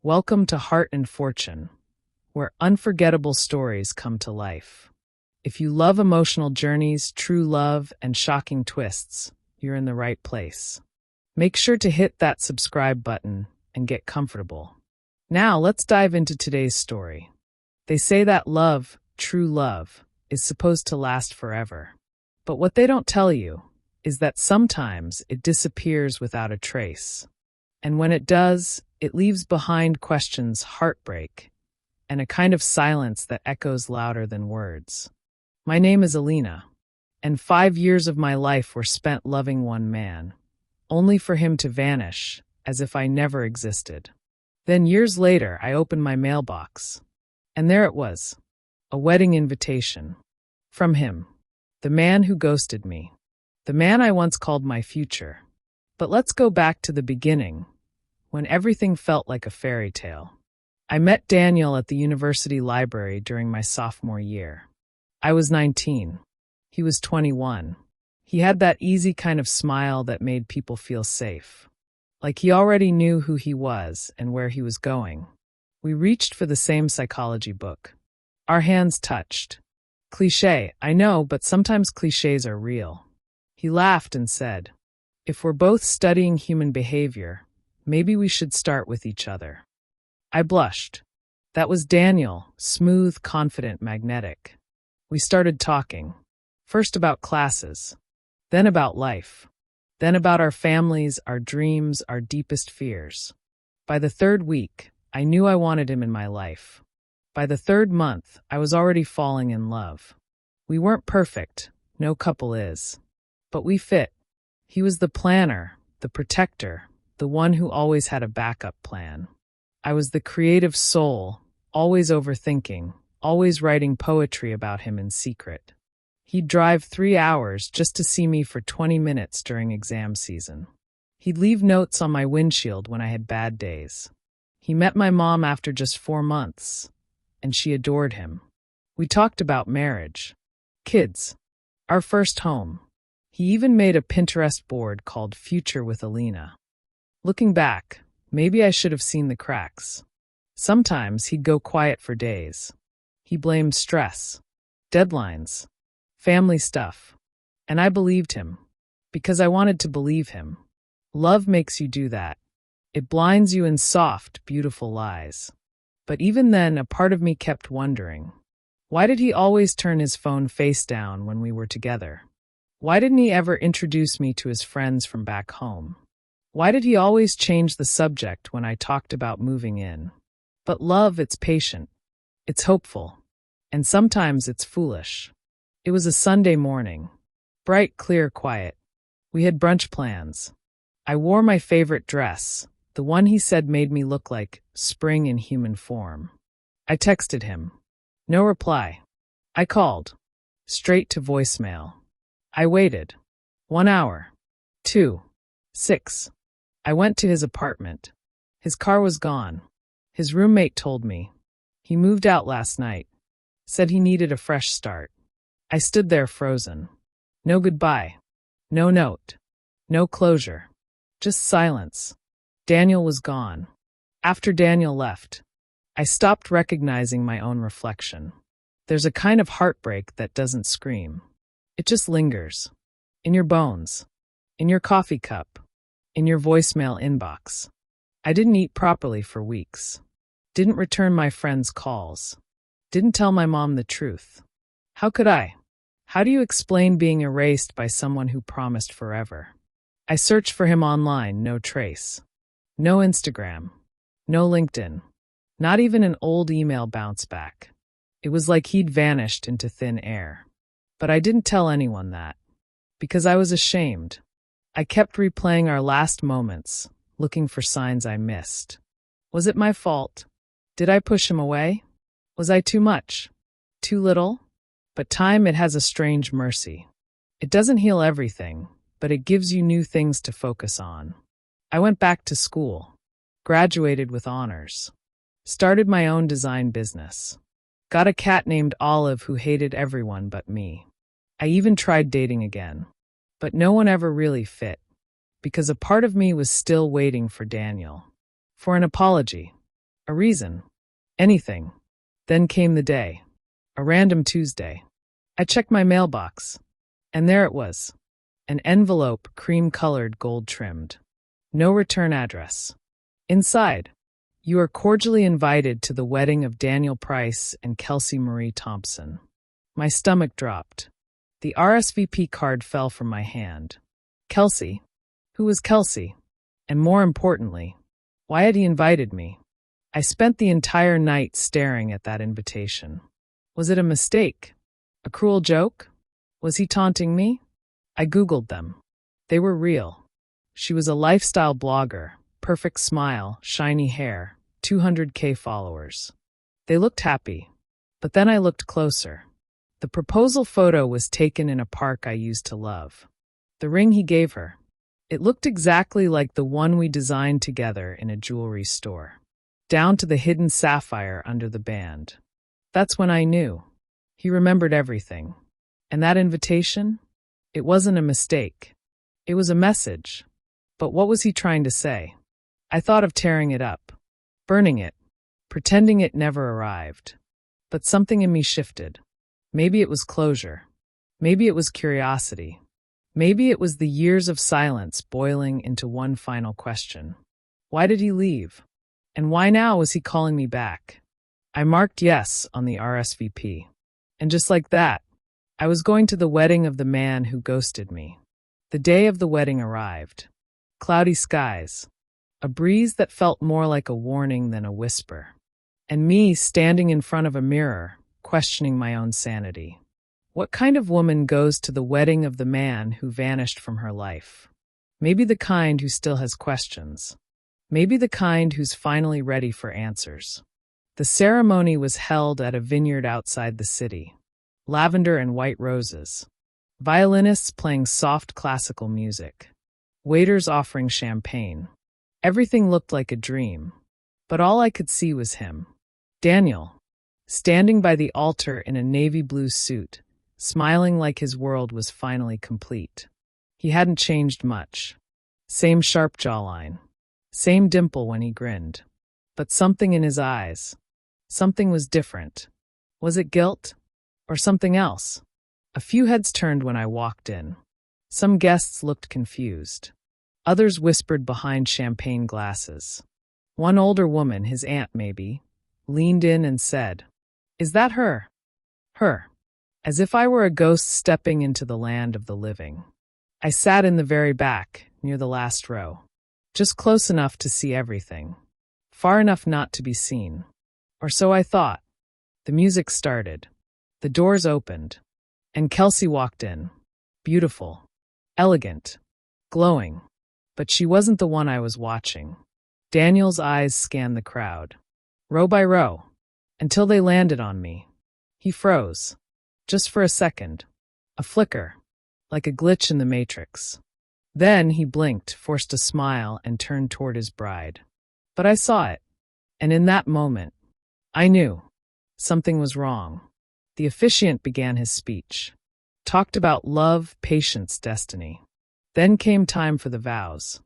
Welcome to Heart and Fortune, where unforgettable stories come to life. If you love emotional journeys, true love, and shocking twists, you're in the right place. Make sure to hit that subscribe button and get comfortable. Now, let's dive into today's story. They say that love, true love, is supposed to last forever. But what they don't tell you is that sometimes it disappears without a trace. And when it does, it leaves behind questions, heartbreak, and a kind of silence that echoes louder than words. My name is Alina, and 5 years of my life were spent loving one man, only for him to vanish, as if I never existed. Then years later, I opened my mailbox, and there it was, a wedding invitation. From him, the man who ghosted me, the man I once called my future. But let's go back to the beginning, when everything felt like a fairy tale. I met Daniel at the university library during my sophomore year. I was 19. He was 21. He had that easy kind of smile that made people feel safe. Like he already knew who he was and where he was going. We reached for the same psychology book. Our hands touched. Cliché, I know, but sometimes clichés are real. He laughed and said, "If we're both studying human behavior, maybe we should start with each other." I blushed. That was Daniel, smooth, confident, magnetic. We started talking. First about classes, then about life, then about our families, our dreams, our deepest fears. By the third week, I knew I wanted him in my life. By the third month, I was already falling in love. We weren't perfect, no couple is. But we fit. He was the planner, the protector, the one who always had a backup plan. I was the creative soul, always overthinking, always writing poetry about him in secret. He'd drive 3 hours just to see me for 20 minutes during exam season. He'd leave notes on my windshield when I had bad days. He met my mom after just 4 months, and she adored him. We talked about marriage, kids, our first home. He even made a Pinterest board called Future with Alina. Looking back, maybe I should have seen the cracks. Sometimes he'd go quiet for days. He blamed stress, deadlines, family stuff. And I believed him, because I wanted to believe him. Love makes you do that. It blinds you in soft, beautiful lies. But even then, a part of me kept wondering, why did he always turn his phone face down when we were together? Why didn't he ever introduce me to his friends from back home? Why did he always change the subject when I talked about moving in? But love, it's patient. It's hopeful. And sometimes it's foolish. It was a Sunday morning. Bright, clear, quiet. We had brunch plans. I wore my favorite dress, the one he said made me look like spring in human form. I texted him. No reply. I called. Straight to voicemail. I waited. 1 hour. 2. 6. I went to his apartment. His car was gone. His roommate told me. He moved out last night. Said he needed a fresh start. I stood there frozen. No goodbye. No note. No closure. Just silence. Daniel was gone. After Daniel left, I stopped recognizing my own reflection. There's a kind of heartbreak that doesn't scream. It just lingers. In your bones. In your coffee cup. In your voicemail inbox. I didn't eat properly for weeks. Didn't return my friends' calls. Didn't tell my mom the truth. How could I? How do you explain being erased by someone who promised forever? I searched for him online, no trace. No Instagram. No LinkedIn. Not even an old email bounce back. It was like he'd vanished into thin air. But I didn't tell anyone that. Because I was ashamed. I kept replaying our last moments, looking for signs I missed. Was it my fault? Did I push him away? Was I too much? Too little? But time, it has a strange mercy. It doesn't heal everything, but it gives you new things to focus on. I went back to school, graduated with honors, started my own design business, got a cat named Olive who hated everyone but me. I even tried dating again. But no one ever really fit, because a part of me was still waiting for Daniel. For an apology. A reason. Anything. Then came the day. A random Tuesday. I checked my mailbox. And there it was. An envelope, cream-colored, gold-trimmed. No return address. Inside, you are cordially invited to the wedding of Daniel Price and Kelsey Marie Thompson. My stomach dropped. The RSVP card fell from my hand. Kelsey? Who was Kelsey? And more importantly, why had he invited me? I spent the entire night staring at that invitation. Was it a mistake? A cruel joke? Was he taunting me? I Googled them. They were real. She was a lifestyle blogger, perfect smile, shiny hair, 200K followers. They looked happy. But then I looked closer. The proposal photo was taken in a park I used to love. The ring he gave her. It looked exactly like the one we designed together in a jewelry store. Down to the hidden sapphire under the band. That's when I knew. He remembered everything. And that invitation? It wasn't a mistake. It was a message. But what was he trying to say? I thought of tearing it up. Burning it. Pretending it never arrived. But something in me shifted. Maybe it was closure. Maybe it was curiosity. Maybe it was the years of silence boiling into one final question. Why did he leave? And why now was he calling me back? I marked yes on the RSVP. And just like that, I was going to the wedding of the man who ghosted me. The day of the wedding arrived. Cloudy skies. A breeze that felt more like a warning than a whisper. And me standing in front of a mirror, questioning my own sanity. What kind of woman goes to the wedding of the man who vanished from her life? Maybe the kind who still has questions. Maybe the kind who's finally ready for answers. The ceremony was held at a vineyard outside the city. Lavender and white roses. Violinists playing soft classical music. Waiters offering champagne. Everything looked like a dream. But all I could see was him. Daniel. Standing by the altar in a navy blue suit, smiling like his world was finally complete. He hadn't changed much. Same sharp jawline. Same dimple when he grinned. But something in his eyes. Something was different. Was it guilt? Or something else? A few heads turned when I walked in. Some guests looked confused. Others whispered behind champagne glasses. One older woman, his aunt maybe, leaned in and said, "Is that her?" Her. As if I were a ghost stepping into the land of the living. I sat in the very back, near the last row. Just close enough to see everything. Far enough not to be seen. Or so I thought. The music started. The doors opened. And Kelsey walked in. Beautiful. Elegant. Glowing. But she wasn't the one I was watching. Daniel's eyes scanned the crowd. Row by row. Until they landed on me. He froze. Just for a second. A flicker. Like a glitch in the matrix. Then he blinked, forced a smile, and turned toward his bride. But I saw it. And in that moment, I knew. Something was wrong. The officiant began his speech. Talked about love, patience, destiny. Then came time for the vows.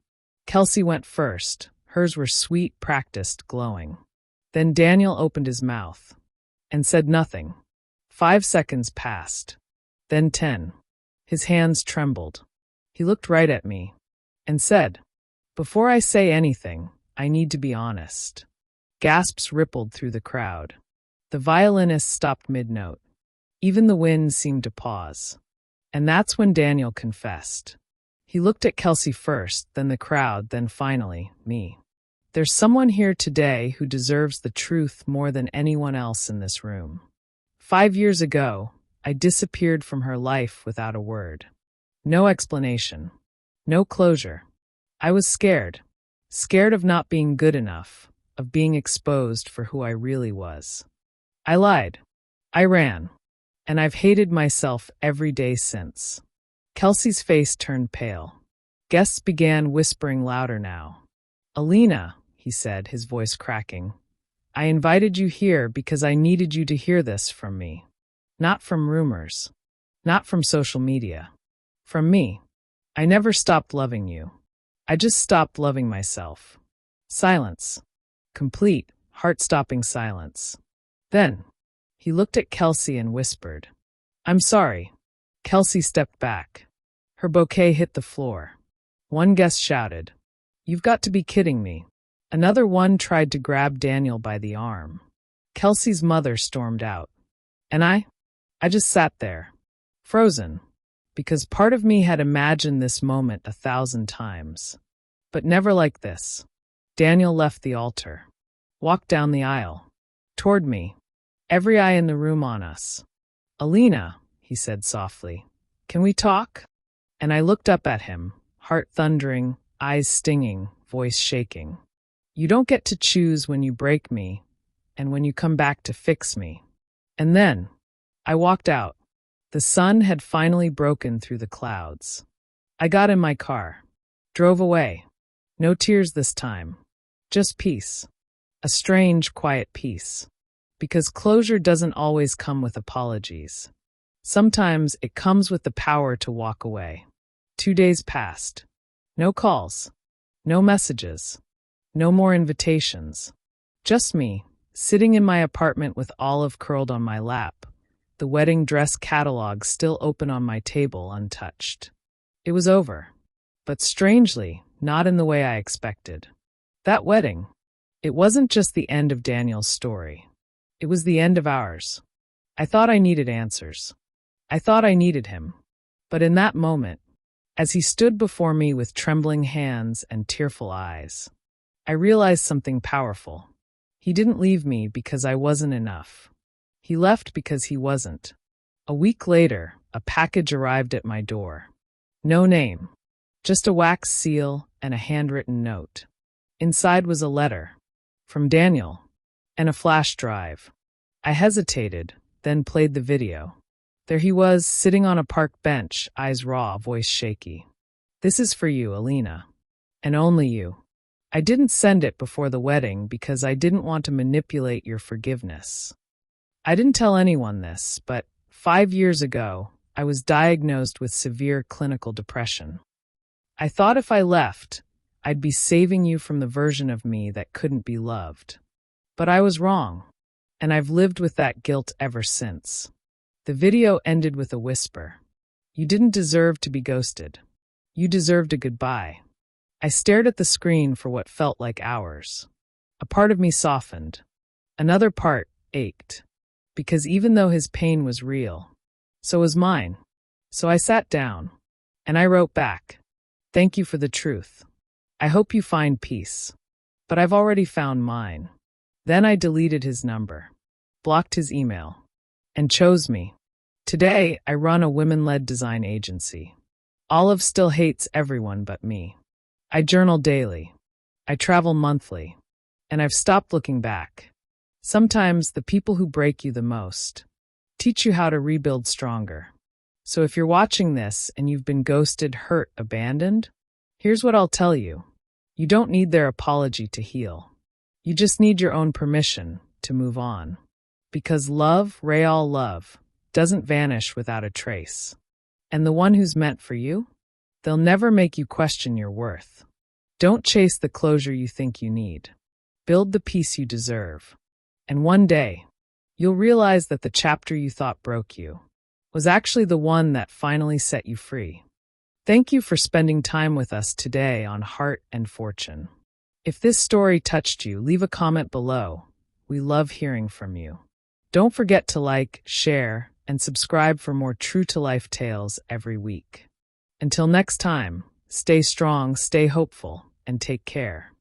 Kelsey went first. Hers were sweet, practiced, glowing. Then Daniel opened his mouth. And said nothing. 5 seconds passed. Then 10. His hands trembled. He looked right at me. And said, "Before I say anything, I need to be honest." Gasps rippled through the crowd. The violinist stopped mid-note. Even the wind seemed to pause. And that's when Daniel confessed. He looked at Kelsey first, then the crowd, then finally, me. There's someone here today who deserves the truth more than anyone else in this room. 5 years ago, I disappeared from her life without a word. No explanation. No closure. I was scared. Scared of not being good enough, of being exposed for who I really was. I lied. I ran. And I've hated myself every day since. Kelsey's face turned pale. Guests began whispering louder now. "Alina," he said, his voice cracking, "I invited you here because I needed you to hear this from me. Not from rumors. Not from social media. From me. I never stopped loving you. I just stopped loving myself." Silence. Complete, heart-stopping silence. Then, he looked at Kelsey and whispered, "I'm sorry." Kelsey stepped back. Her bouquet hit the floor. One guest shouted, "You've got to be kidding me." Another one tried to grab Daniel by the arm. Kelsey's mother stormed out. And I just sat there, frozen, because part of me had imagined this moment 1,000 times. But never like this. Daniel left the altar, walked down the aisle, toward me, every eye in the room on us. "Alina," he said softly, "can we talk?" And I looked up at him, heart thundering, eyes stinging, voice shaking. "You don't get to choose when you break me and when you come back to fix me." And then I walked out. The sun had finally broken through the clouds. I got in my car, drove away. No tears this time, just peace. A strange, quiet peace. Because closure doesn't always come with apologies. Sometimes it comes with the power to walk away. 2 days passed. No calls, no messages, no more invitations. Just me, sitting in my apartment with Olive curled on my lap, the wedding dress catalog still open on my table untouched. It was over, but strangely, not in the way I expected. That wedding, it wasn't just the end of Daniel's story. It was the end of ours. I thought I needed answers. I thought I needed him. But in that moment, as he stood before me with trembling hands and tearful eyes, I realized something powerful. He didn't leave me because I wasn't enough. He left because he wasn't. A week later, a package arrived at my door. No name, just a wax seal and a handwritten note. Inside was a letter from Daniel and a flash drive. I hesitated, then played the video. There he was, sitting on a park bench, eyes raw, voice shaky. "This is for you, Alina. And only you. I didn't send it before the wedding because I didn't want to manipulate your forgiveness. I didn't tell anyone this, but 5 years ago, I was diagnosed with severe clinical depression. I thought if I left, I'd be saving you from the version of me that couldn't be loved. But I was wrong, and I've lived with that guilt ever since." The video ended with a whisper. "You didn't deserve to be ghosted. You deserved a goodbye." I stared at the screen for what felt like hours. A part of me softened. Another part ached. Because even though his pain was real, so was mine. So I sat down, and I wrote back, "Thank you for the truth. I hope you find peace. But I've already found mine." Then I deleted his number, blocked his email, and chose me. Today, I run a women-led design agency. Olive still hates everyone but me. I journal daily. I travel monthly. And I've stopped looking back. Sometimes the people who break you the most teach you how to rebuild stronger. So if you're watching this and you've been ghosted, hurt, abandoned, here's what I'll tell you. You don't need their apology to heal. You just need your own permission to move on. Because love, real love, doesn't vanish without a trace. And the one who's meant for you, they'll never make you question your worth. Don't chase the closure you think you need. Build the peace you deserve. And one day, you'll realize that the chapter you thought broke you was actually the one that finally set you free. Thank you for spending time with us today on Heart and Fortune. If this story touched you, leave a comment below. We love hearing from you. Don't forget to like, share, and subscribe for more true-to-life tales every week. Until next time, stay strong, stay hopeful, and take care.